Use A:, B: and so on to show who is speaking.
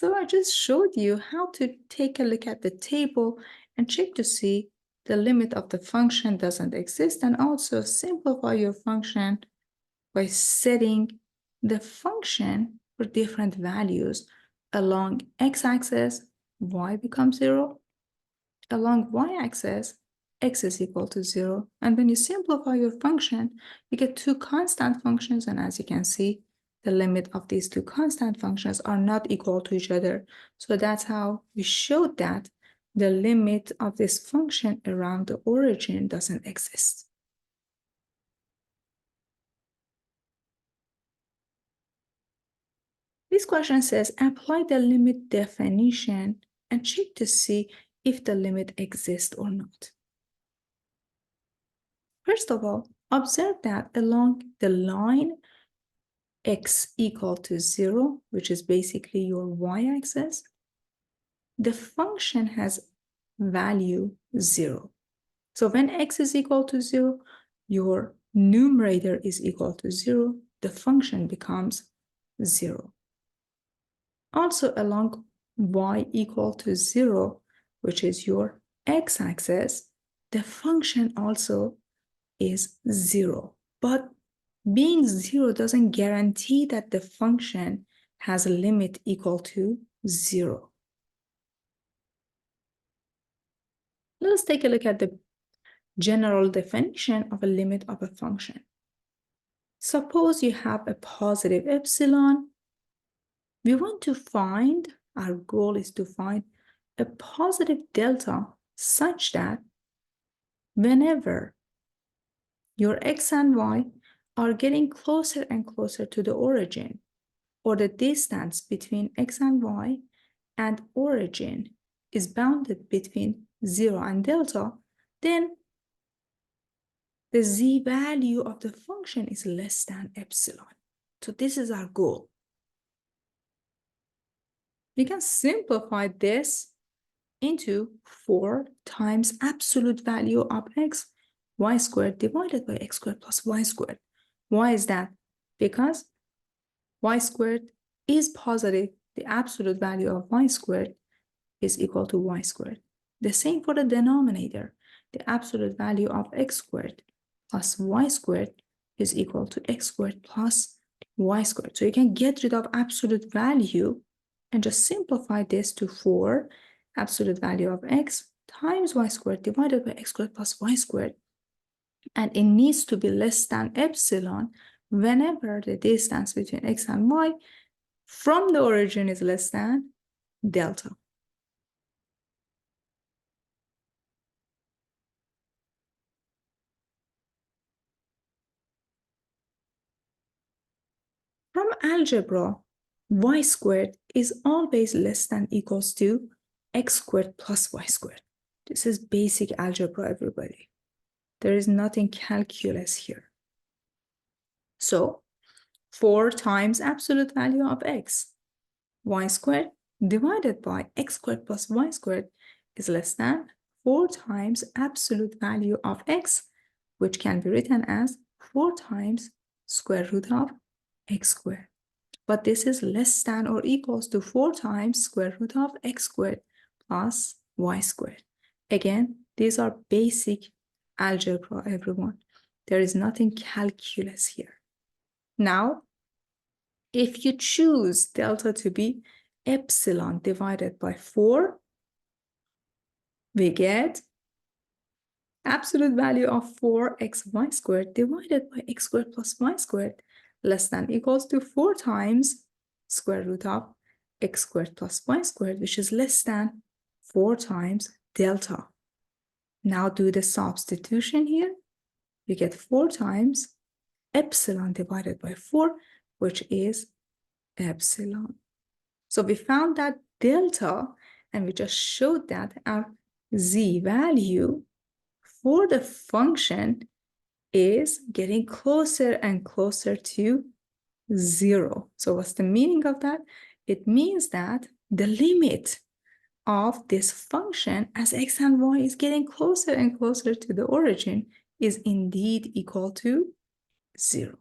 A: So I just showed you how to take a look at the table and check to see the limit of the function doesn't exist, and also simplify your function by setting the function for different values. Along x-axis, y becomes 0. Along y-axis, x is equal to 0. And when you simplify your function, you get two constant functions. And as you can see, the limit of these two constant functions are not equal to each other. So that's how we showed that the limit of this function around the origin doesn't exist. This question says, apply the limit definition and check to see if the limit exists or not. First of all, observe that along the line x equal to 0, which is basically your y-axis, the function has value 0. So when x is equal to 0, your numerator is equal to 0, the function becomes 0. Also along y equal to 0, which is your x-axis, the function also is 0. But being 0 doesn't guarantee that the function has a limit equal to 0. Let's take a look at the general definition of a limit of a function. Suppose you have a positive epsilon. We want to find, our goal is to find a positive delta such that whenever your x and y are getting closer and closer to the origin, or the distance between x and y and origin is bounded between 0 and delta, then the z value of the function is less than epsilon. So this is our goal. You can simplify this into 4 times absolute value of x, y squared divided by x squared plus y squared. Why is that? Because y squared is positive. The absolute value of y squared is equal to y squared. The same for the denominator. The absolute value of x squared plus y squared is equal to x squared plus y squared. So you can get rid of absolute value and just simplify this to 4 absolute value of x times y squared divided by x squared plus y squared. And it needs to be less than epsilon whenever the distance between x and y from the origin is less than delta. From algebra, y squared is always less than equals to x squared plus y squared. This is basic algebra, everybody. There is nothing calculus here. So 4 times absolute value of x, y squared divided by x squared plus y squared is less than 4 times absolute value of x, which can be written as 4 times square root of x squared. But this is less than or equals to 4 times square root of x squared plus y squared. Again, these are basic algebra, everyone. There is nothing calculus here. Now, if you choose delta to be epsilon divided by 4, we get absolute value of 4xy squared divided by x squared plus y squared less than equals to 4 times square root of x squared plus y squared, which is less than 4 times delta. Now do the substitution here. You get 4 times epsilon divided by 4, which is epsilon. So we found that delta, and we just showed that our z value for the function is getting closer and closer to 0. So what's the meaning of that? It means that the limit of this function as x and y is getting closer and closer to the origin is indeed equal to 0.